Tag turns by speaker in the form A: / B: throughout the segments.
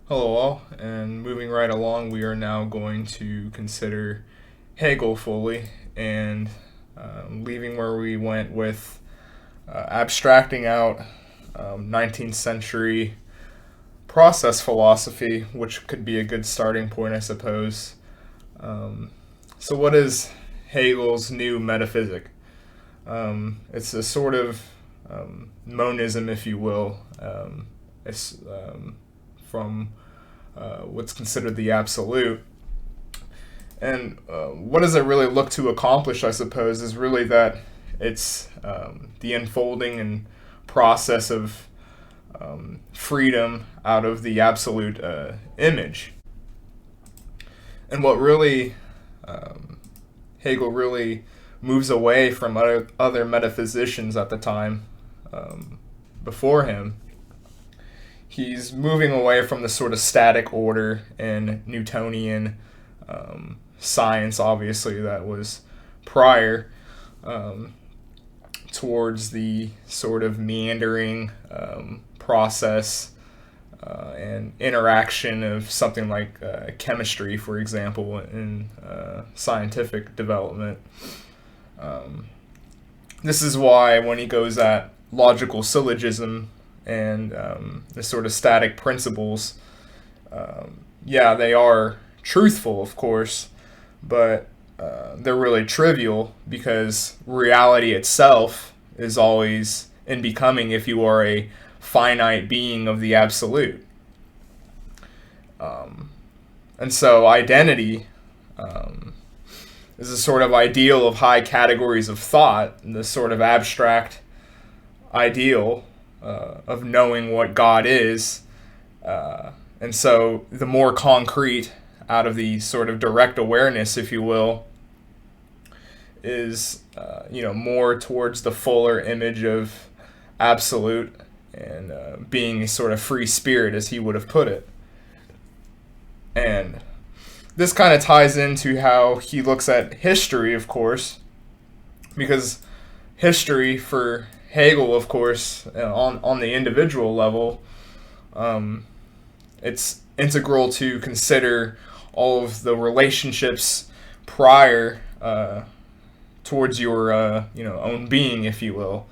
A: Hello all, and moving right along, we are now going to consider Hegel fully and leaving where we went with abstracting out 19th century process philosophy, which could be a good starting point, I suppose. Um, so, what is Hegel's new metaphysic? It's a sort of monism, if you will. It's from what's considered the absolute. And what does it really look to accomplish, I suppose, is really that it's the unfolding and process of freedom out of the absolute image. And what really Hegel really moves away from other metaphysicians at the time before him. He's moving away from the sort of static order and Newtonian science, obviously, that was prior, um, towards the sort of meandering process and interaction of something like chemistry, for example, in scientific development. Um, this is why when he goes at logical syllogism and the sort of static principles, yeah, they are truthful, of course, but they're really trivial because reality itself is always in becoming if you are a finite being of the absolute. Um, and so identity is a sort of ideal of high categories of thought, this sort of abstract ideal of knowing what God is. And so the more concrete out of the sort of direct awareness, if you will, is more towards the fuller image of absolute and being a sort of free spirit, as he would have put it. And this kind of ties into how he looks at history, of course, because history for Hegel, of course, on the individual level, um, it's integral to consider all of the relationships prior towards your own being, if you will,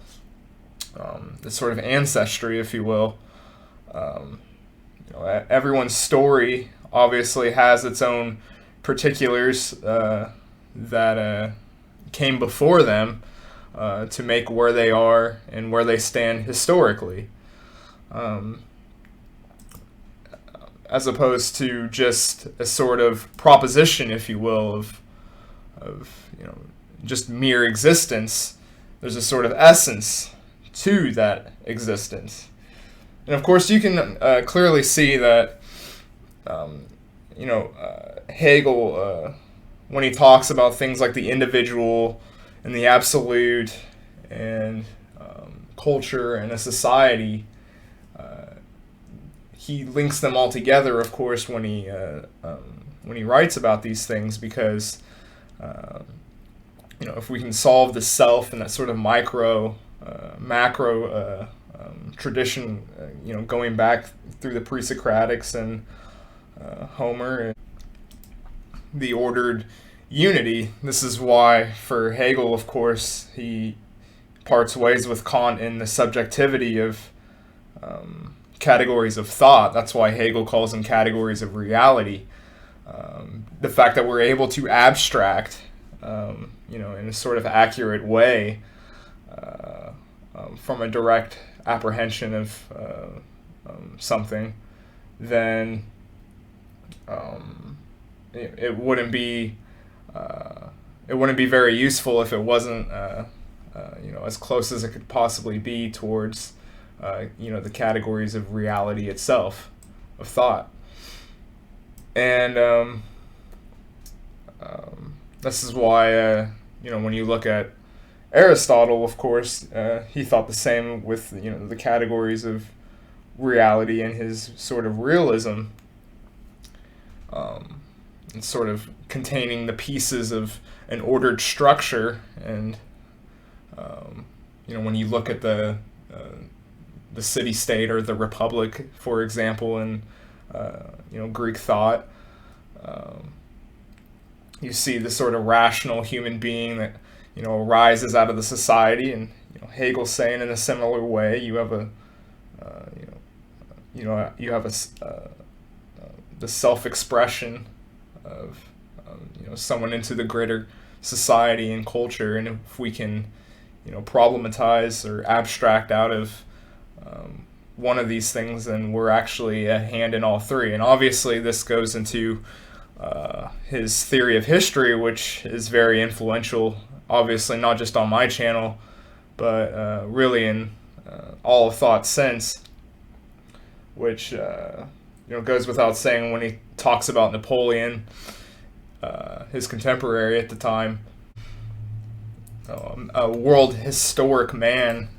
A: the sort of ancestry, if you will. Um, Everyone's story obviously has its own particulars that came before them to make where they are and where they stand historically. Um, as opposed to just a sort of proposition, if you will, of just mere existence. There's a sort of essence to that existence, and of course you can clearly see that um, Hegel, when he talks about things like the individual and the absolute and culture and a society, he links them all together, of course, when he writes about these things, because uh, if we can solve the self and that sort of macro tradition, going back through the pre-Socratics and Homer, and the ordered unity. This is why, for Hegel, of course, he parts ways with Kant in the subjectivity of categories of thought. That's why Hegel calls them categories of reality. The fact that we're able to abstract, in a sort of accurate way, from a direct apprehension of something, then it wouldn't be very useful if it wasn't as close as it could possibly be towards the categories of reality itself, of thought. And this is why when you look at Aristotle, of course, he thought the same with the categories of reality in his sort of realism, and sort of containing the pieces of an ordered structure. And when you look at the city state or the republic, for example, in Greek thought. You see the sort of rational human being that arises out of the society, and Hegel's saying in a similar way, you have a the self-expression of someone into the greater society and culture, and if we can problematize or abstract out of one of these things, then we're actually a hand in all three. And obviously this goes into his theory of history, which is very influential, obviously not just on my channel, but really in all of thought since, which goes without saying when he talks about Napoleon, his contemporary at the time, a world historic man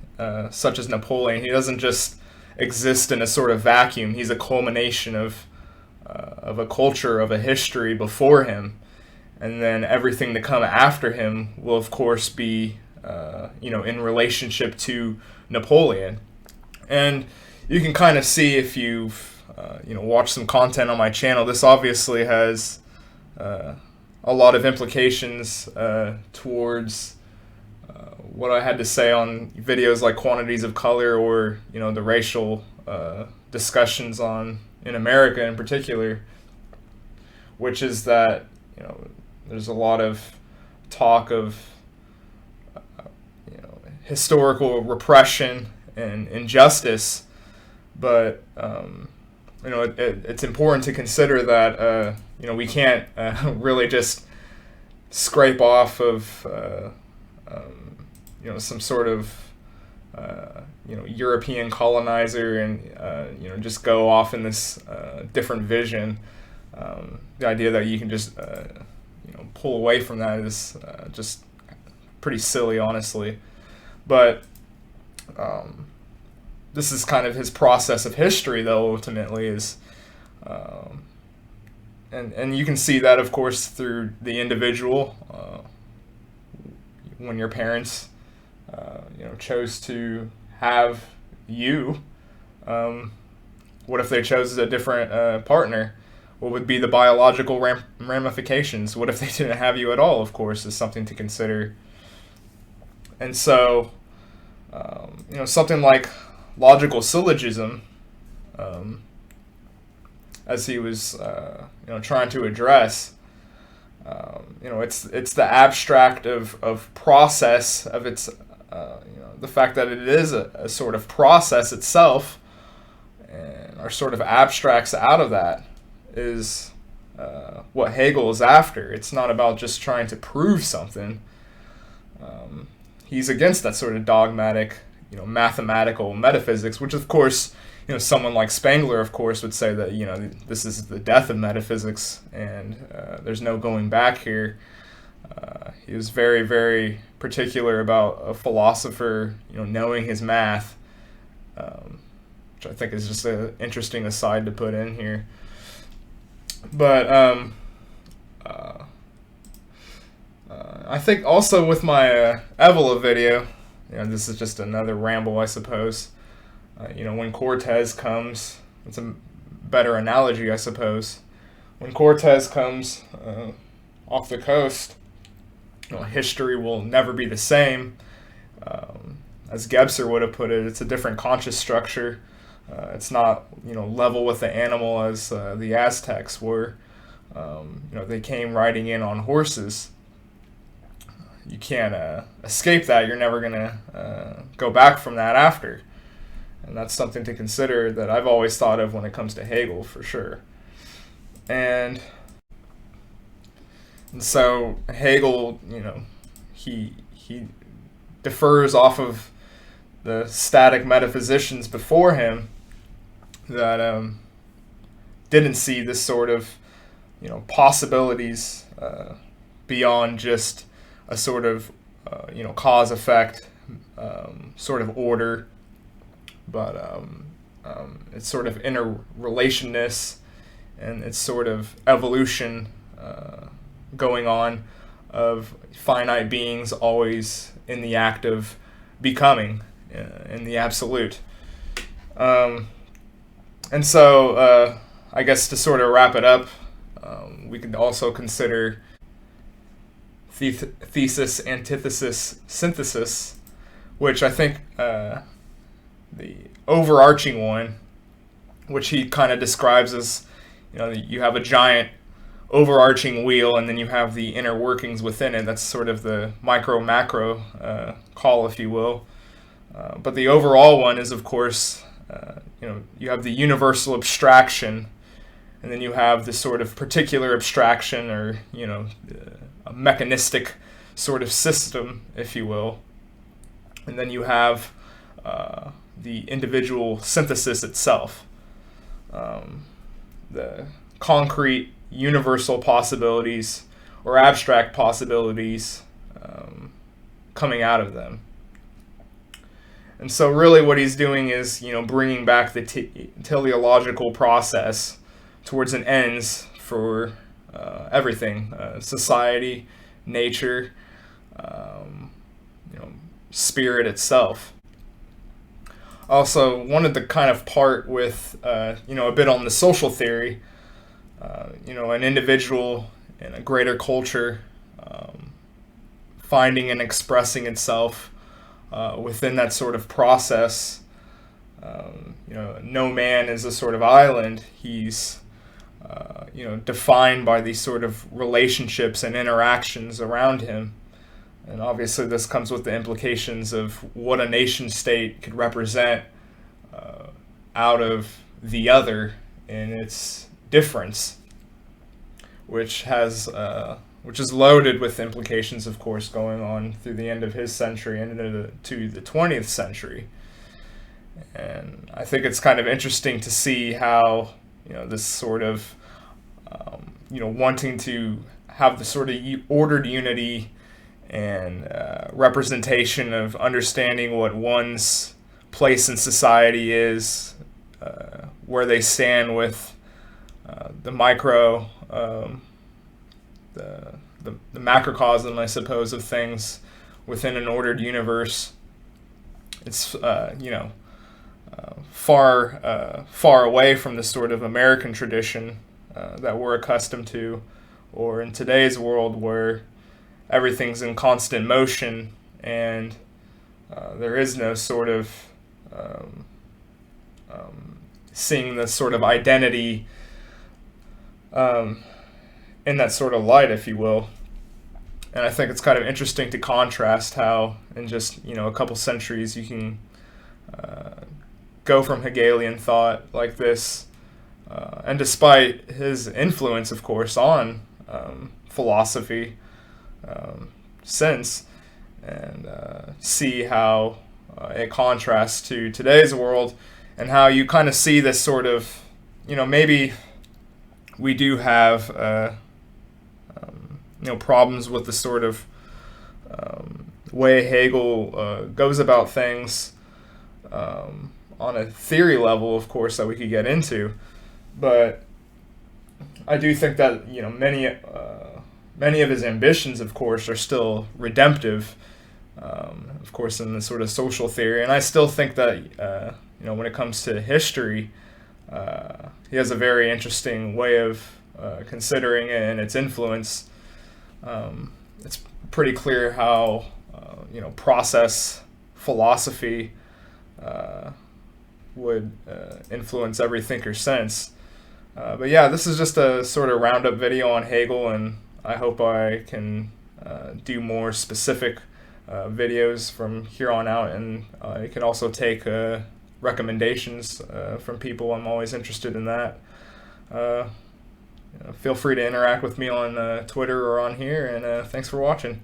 A: such as Napoleon. He doesn't just exist in a sort of vacuum. He's a culmination of a culture, of a history before him, and then everything to come after him will of course be in relationship to Napoleon. And you can kind of see, if you've watched some content on my channel, this obviously has a lot of implications towards what I had to say on videos like Quantities of Color, or the racial discussions in America in particular, which is that there's a lot of talk of historical repression and injustice, but it's important to consider that we can't really just scrape off of some sort of European colonizer and just go off in this different vision. The idea that you can just pull away from that is just pretty silly, honestly. But this is kind of his process of history, though, ultimately, is and you can see that, of course, through the individual. When your parents chose to have you, what if they chose a different partner? What would be the biological ramifications? What if they didn't have you at all, of course, is something to consider. And so, something like logical syllogism, as he was, trying to address, it's the abstract of process, of its, the fact that it is a sort of process itself, and our sort of abstracts out of that is what Hegel is after. It's not about just trying to prove something. He's against that sort of dogmatic, mathematical metaphysics, which of course, someone like Spengler, of course, would say that, this is the death of metaphysics, and there's no going back here. He was very, very particular about a philosopher, knowing his math, which I think is just an interesting aside to put in here. But I think also with my Evola video, this is just another ramble, I suppose. When Cortez comes, it's a better analogy, I suppose. When Cortez comes off the coast, history will never be the same. As Gebser would have put it, it's a different conscious structure. It's not, level with the animal as the Aztecs were. They came riding in on horses. You can't escape that. You're never going to go back from that after. And that's something to consider that I've always thought of when it comes to Hegel, for sure. And so Hegel, he differs off of the static metaphysicians before him that didn't see this sort of, possibilities beyond just a sort of, cause-effect sort of order, but it's sort of interrelationness and it's sort of evolution going on of finite beings always in the act of becoming in the absolute. And so I guess to sort of wrap it up, we could also consider thesis, antithesis, synthesis, which I think the overarching one, which he kind of describes as, you have a giant overarching wheel, and then you have the inner workings within it. That's sort of the micro-macro call, if you will. But the overall one is, of course, you have the universal abstraction, and then you have the sort of particular abstraction, or a mechanistic sort of system, if you will. And then you have the individual synthesis itself, the concrete universal possibilities or abstract possibilities coming out of them. And so really what he's doing is, bringing back the teleological process towards an ends for everything, society, nature, spirit itself. Also wanted to kind of part with, a bit on the social theory, an individual in a greater culture finding and expressing itself within that sort of process. No man is a sort of island. He's, defined by these sort of relationships and interactions around him. And obviously this comes with the implications of what a nation state could represent out of the other in its difference, which is loaded with implications, of course, going on through the end of his century and into the 20th century. And I think it's kind of interesting to see how, this sort of, wanting to have the sort of ordered unity and representation of understanding what one's place in society is, where they stand with the micro, the macrocosm, I suppose, of things within an ordered universe. It's far away from the sort of American tradition that we're accustomed to, or in today's world where everything's in constant motion and there is no sort of seeing the sort of identity in that sort of light, if you will. And I think it's kind of interesting to contrast how in just, a couple centuries you can go from Hegelian thought like this, and despite his influence, of course, on philosophy since, and see how it contrasts to today's world, and how you kind of see this sort of, maybe we do have problems with the sort of way Hegel goes about things on a theory level, of course, that we could get into. But I do think that many of his ambitions, of course, are still redemptive, of course, in the sort of social theory. And I still think that when it comes to history, he has a very interesting way of considering it and its influence. It's pretty clear how process philosophy would influence every thinker since. But yeah, this is just a sort of roundup video on Hegel, and I hope I can do more specific videos from here on out, and you can also take recommendations from people. I'm always interested in that. Feel free to interact with me on Twitter or on here, and thanks for watching.